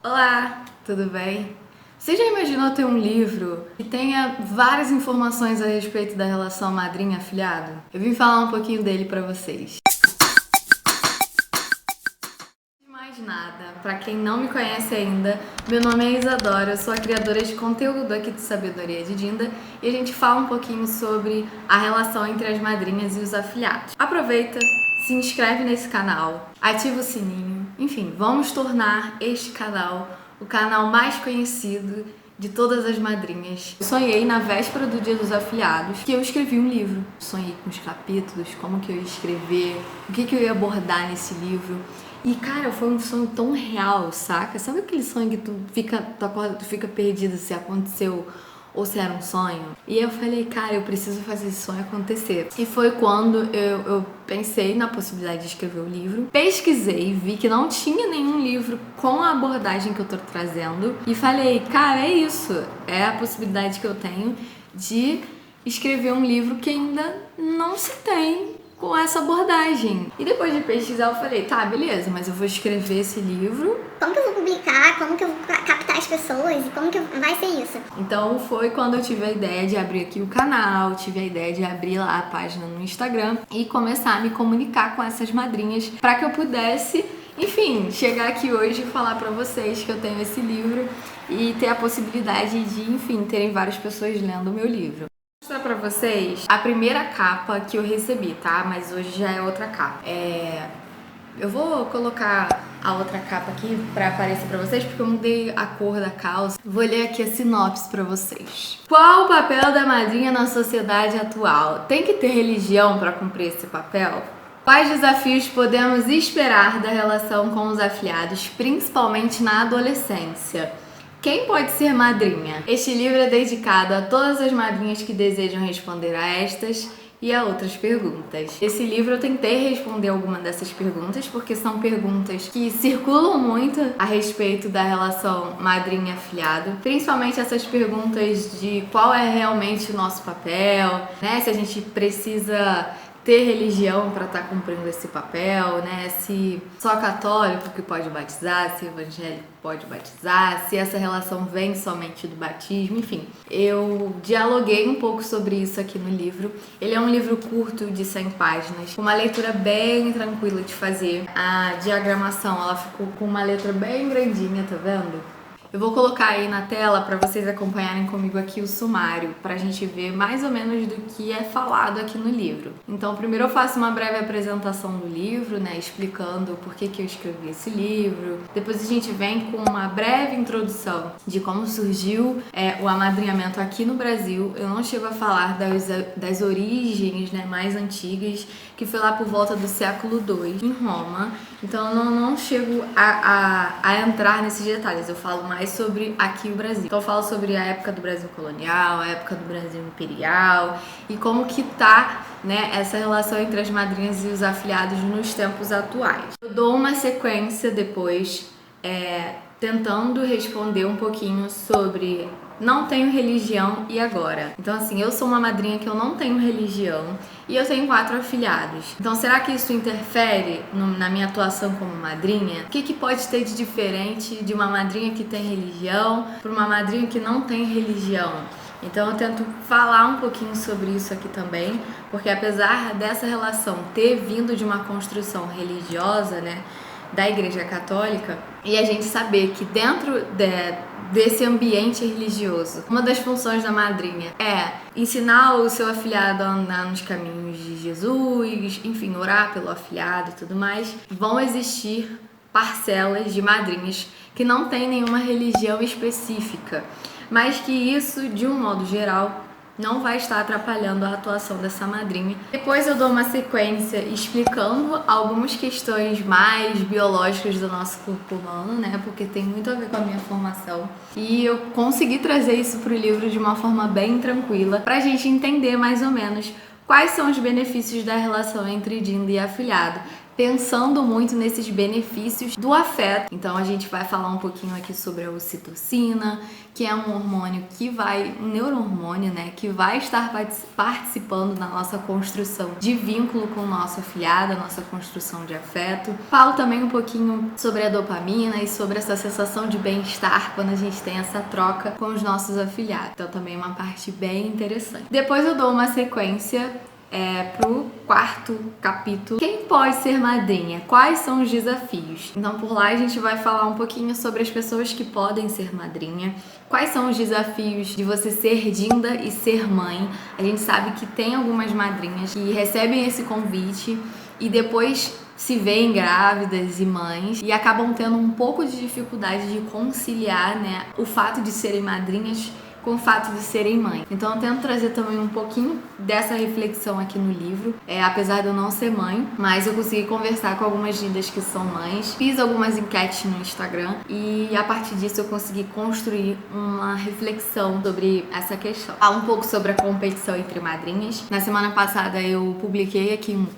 Olá, tudo bem? Você já imaginou ter um livro que tenha várias informações a respeito da relação madrinha-afilhado? Eu vim falar um pouquinho dele pra vocês. De mais nada, pra quem não me conhece ainda, meu nome é Isadora, eu sou a criadora de conteúdo aqui do Sabedoria de Dinda e a gente fala um pouquinho sobre a relação entre as madrinhas e os afilhados. Aproveita, se inscreve nesse canal, ativa o sininho, enfim, vamos tornar este canal o canal mais conhecido de todas as madrinhas. Eu sonhei na véspera do Dia dos Afilhados que eu escrevi um livro. Sonhei com os capítulos, como que eu ia escrever, o que eu ia abordar nesse livro. E, cara, foi um sonho tão real, saca? Sabe aquele sonho que tu acorda, tu fica perdido se aconteceu ou se era um sonho? E eu falei, cara, eu preciso fazer esse sonho acontecer. E foi quando eu pensei na possibilidade de escrever o livro, pesquisei, vi que não tinha nenhum livro com a abordagem que eu tô trazendo e falei, cara, é isso, é a possibilidade que eu tenho de escrever um livro que ainda não se tem com essa abordagem. E depois de pesquisar eu falei, tá, beleza, mas eu vou escrever esse livro. Como que eu vou publicar? Como que eu vou captar as pessoas? E como que vai ser isso? Então foi quando eu tive a ideia de abrir aqui o canal, tive a ideia de abrir lá a página no Instagram e começar a me comunicar com essas madrinhas para que eu pudesse, enfim, chegar aqui hoje e falar para vocês que eu tenho esse livro e ter a possibilidade de, enfim, terem várias pessoas lendo o meu livro. Vou mostrar pra vocês a primeira capa que eu recebi, tá? Mas hoje já é outra capa. Eu vou colocar a outra capa aqui pra aparecer pra vocês, porque eu mudei a cor da calça. Vou ler aqui a sinopse pra vocês. Qual o papel da madrinha na sociedade atual? Tem que ter religião pra cumprir esse papel? Quais desafios podemos esperar da relação com os afilhados, principalmente na adolescência? Quem pode ser madrinha? Este livro é dedicado a todas as madrinhas que desejam responder a estas e a outras perguntas. Esse livro eu tentei responder alguma dessas perguntas, porque são perguntas que circulam muito a respeito da relação madrinha-afilhado, principalmente essas perguntas de qual é realmente o nosso papel, né? Se a gente precisa ter religião para estar cumprindo esse papel, né? Se só católico que pode batizar, se evangélico pode batizar, se essa relação vem somente do batismo, enfim. Eu dialoguei um pouco sobre isso aqui no livro. Ele é um livro curto de 100 páginas, com uma leitura bem tranquila de fazer. A diagramação, ela ficou com uma letra bem grandinha, tá vendo? Eu vou colocar aí na tela para vocês acompanharem comigo aqui o sumário, para a gente ver mais ou menos do que é falado aqui no livro. Então, primeiro eu faço uma breve apresentação do livro, né, explicando por que eu escrevi esse livro. Depois a gente vem com uma breve introdução de como surgiu o amadrinhamento aqui no Brasil. Eu não chego a falar das origens, né, mais antigas, que foi lá por volta do século II, em Roma. Então, eu não chego a entrar nesses detalhes. Eu falo mais sobre aqui o Brasil. Então eu falo sobre a época do Brasil colonial, a época do Brasil imperial e como que tá, né, essa relação entre as madrinhas e os afilhados nos tempos atuais. Eu dou uma sequência depois, tentando responder um pouquinho sobre não tenho religião e agora. Então assim, eu sou uma madrinha que eu não tenho religião e eu tenho 4 afilhados. Então será que isso interfere na minha atuação como madrinha? O que pode ter de diferente de uma madrinha que tem religião para uma madrinha que não tem religião? Então eu tento falar um pouquinho sobre isso aqui também, porque apesar dessa relação ter vindo de uma construção religiosa, né, da Igreja Católica, e a gente saber que dentro desse ambiente religioso, uma das funções da madrinha é ensinar o seu afilhado a andar nos caminhos de Jesus, enfim, orar pelo afilhado e tudo mais, vão existir parcelas de madrinhas que não têm nenhuma religião específica, mas que isso, de um modo geral, não vai estar atrapalhando a atuação dessa madrinha. Depois eu dou uma sequência explicando algumas questões mais biológicas do nosso corpo humano, né? Porque tem muito a ver com a minha formação. E eu consegui trazer isso pro livro de uma forma bem tranquila, pra gente entender mais ou menos quais são os benefícios da relação entre Dinda e afilhado, pensando muito nesses benefícios do afeto. Então a gente vai falar um pouquinho aqui sobre a ocitocina, que é um hormônio um neurohormônio, né, que vai estar participando na nossa construção de vínculo com o nosso afilhado, a nossa construção de afeto. Falo também um pouquinho sobre a dopamina e sobre essa sensação de bem-estar quando a gente tem essa troca com os nossos afilhados. Então também é uma parte bem interessante. Depois eu dou uma sequência pro quarto capítulo. Quem pode ser madrinha? Quais são os desafios? Então por lá a gente vai falar um pouquinho sobre as pessoas que podem ser madrinha. Quais são os desafios de você ser dinda e ser mãe? A gente sabe que tem algumas madrinhas que recebem esse convite e depois se veem grávidas e mães e acabam tendo um pouco de dificuldade de conciliar, né, o fato de serem madrinhas com o fato de serem mãe. Então eu tento trazer também um pouquinho dessa reflexão aqui no livro, apesar de eu não ser mãe, mas eu consegui conversar com algumas dindas que são mães, fiz algumas enquetes no Instagram e a partir disso eu consegui construir uma reflexão sobre essa questão. Falo um pouco sobre a competição entre madrinhas. Na semana passada eu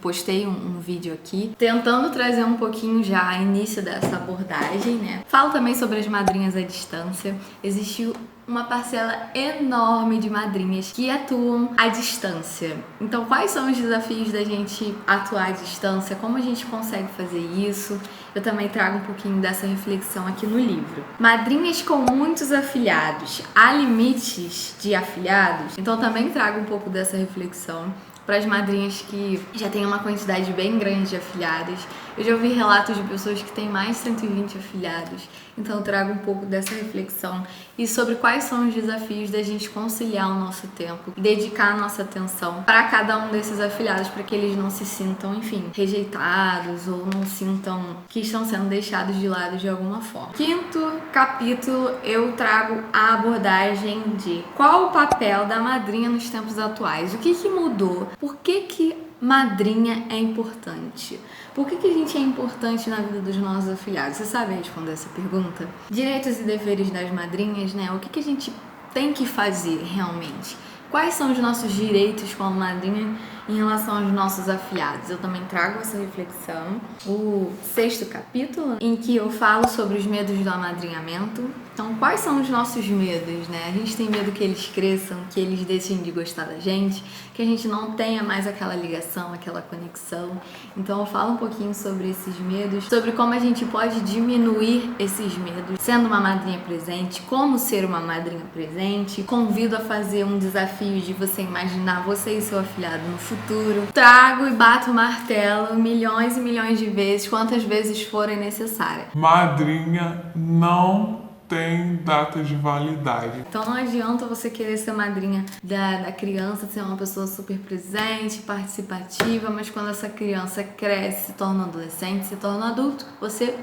postei um vídeo aqui, tentando trazer um pouquinho já início dessa abordagem, né? Falo também sobre as madrinhas à distância. Existiu uma parcela enorme de madrinhas que atuam à distância. Então, quais são os desafios da gente atuar à distância? Como a gente consegue fazer isso? Eu também trago um pouquinho dessa reflexão aqui no livro. Madrinhas com muitos afilhados. Há limites de afilhados? Então, também trago um pouco dessa reflexão para as madrinhas que já têm uma quantidade bem grande de afilhadas. Eu já ouvi relatos de pessoas que têm mais de 120 afilhados, então eu trago um pouco dessa reflexão e sobre quais são os desafios da gente conciliar o nosso tempo, dedicar a nossa atenção para cada um desses afilhados, para que eles não se sintam, enfim, rejeitados ou não sintam que estão sendo deixados de lado de alguma forma. Quinto capítulo, eu trago a abordagem de qual o papel da madrinha nos tempos atuais, o que mudou, por que madrinha é importante? Por que a gente é importante na vida dos nossos afilhados? Você sabe responder essa pergunta? Direitos e deveres das madrinhas, né? O que a gente tem que fazer realmente? Quais são os nossos direitos como madrinha em relação aos nossos afilhados? Eu também trago essa reflexão. O sexto capítulo, em que eu falo sobre os medos do amadrinhamento. Então, quais são os nossos medos, né? A gente tem medo que eles cresçam, que eles deixem de gostar da gente, que a gente não tenha mais aquela ligação, aquela conexão. Então, eu falo um pouquinho sobre esses medos, sobre como a gente pode diminuir esses medos, sendo uma madrinha presente, como ser uma madrinha presente. Convido a fazer um desafio de você imaginar você e seu afilhado no futuro. Trago e bato o martelo milhões e milhões de vezes, quantas vezes forem necessárias. Madrinha não tem data de validade. Então não adianta você querer ser madrinha da criança, ser uma pessoa super presente, participativa, mas quando essa criança cresce, se torna adolescente, se torna adulto, você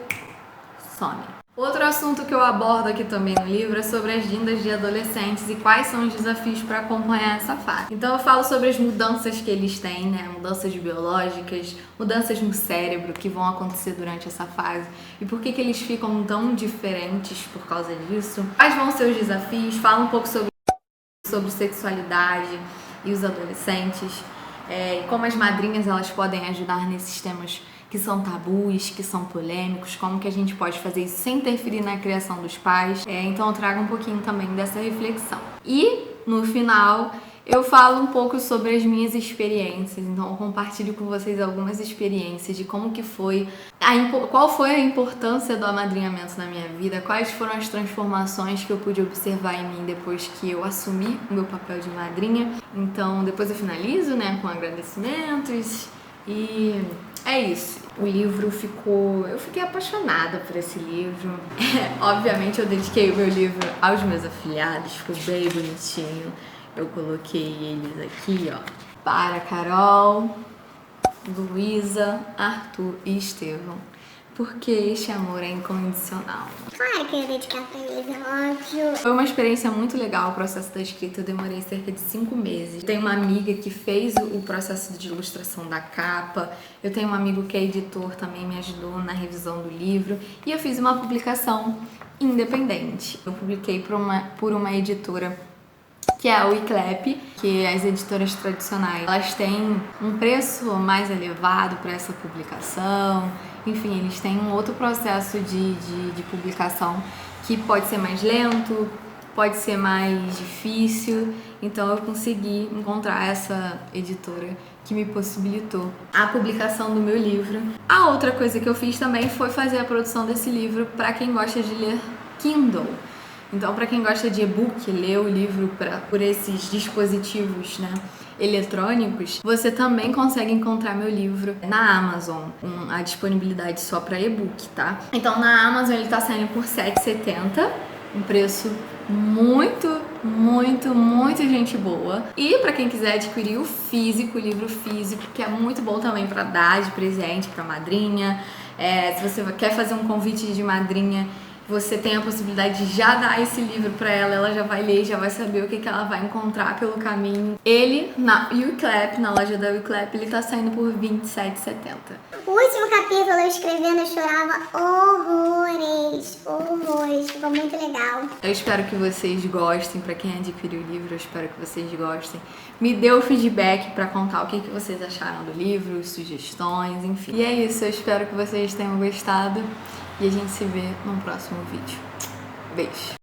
some. Outro assunto que eu abordo aqui também no livro é sobre as dindas de adolescentes e quais são os desafios para acompanhar essa fase. Então eu falo sobre as mudanças que eles têm, né? Mudanças biológicas, mudanças no cérebro que vão acontecer durante essa fase e por que eles ficam tão diferentes por causa disso. Quais vão ser os desafios? Falo um pouco sobre sexualidade e os adolescentes, e como as madrinhas elas podem ajudar nesses temas que são tabus, que são polêmicos, como que a gente pode fazer isso sem interferir na criação dos pais. Então eu trago um pouquinho também dessa reflexão. E no final eu falo um pouco sobre as minhas experiências, então eu compartilho com vocês algumas experiências de como que foi, qual foi a importância do amadrinhamento na minha vida, quais foram as transformações que eu pude observar em mim depois que eu assumi o meu papel de madrinha. Então depois eu finalizo, né, com agradecimentos e é isso. O livro eu fiquei apaixonada por esse livro. Obviamente eu dediquei o meu livro aos meus afilhados, ficou bem bonitinho. Eu coloquei eles aqui, ó, para Carol, Luísa, Arthur e Estevão. Porque este amor é incondicional. Claro que eu ia dedicar pra eles, é óbvio. Foi uma experiência muito legal o processo da escrita, eu demorei cerca de 5 meses. Tenho uma amiga que fez o processo de ilustração da capa, eu tenho um amigo que é editor, também me ajudou na revisão do livro, e eu fiz uma publicação independente. Eu publiquei por uma editora que é a Wiclap, que as editoras tradicionais, elas têm um preço mais elevado para essa publicação. Enfim, eles têm um outro processo de publicação que pode ser mais lento, pode ser mais difícil. Então eu consegui encontrar essa editora que me possibilitou a publicação do meu livro. A outra coisa que eu fiz também foi fazer a produção desse livro para quem gosta de ler Kindle. Então, para quem gosta de e-book, ler o livro por esses dispositivos, né, eletrônicos, você também consegue encontrar meu livro na Amazon, com a disponibilidade só para e-book, tá? Então, na Amazon ele tá saindo por R$ 7,70, um preço muito gente boa. E para quem quiser adquirir o físico, o livro físico, que é muito bom também para dar de presente para madrinha, se você quer fazer um convite de madrinha, você tem a possibilidade de já dar esse livro pra ela, ela já vai ler, já vai saber o que ela vai encontrar pelo caminho. Ele, na Wiclap, na loja da Wiclap, ele tá saindo por R$ 27,70. O último capítulo eu escrevendo, eu chorava horrores, ficou muito legal. Eu espero que vocês gostem, pra quem adquiriu o livro, eu espero que vocês gostem. Me dê o feedback pra contar o que vocês acharam do livro, sugestões, enfim. E é isso, eu espero que vocês tenham gostado. E a gente se vê no próximo vídeo. Beijo!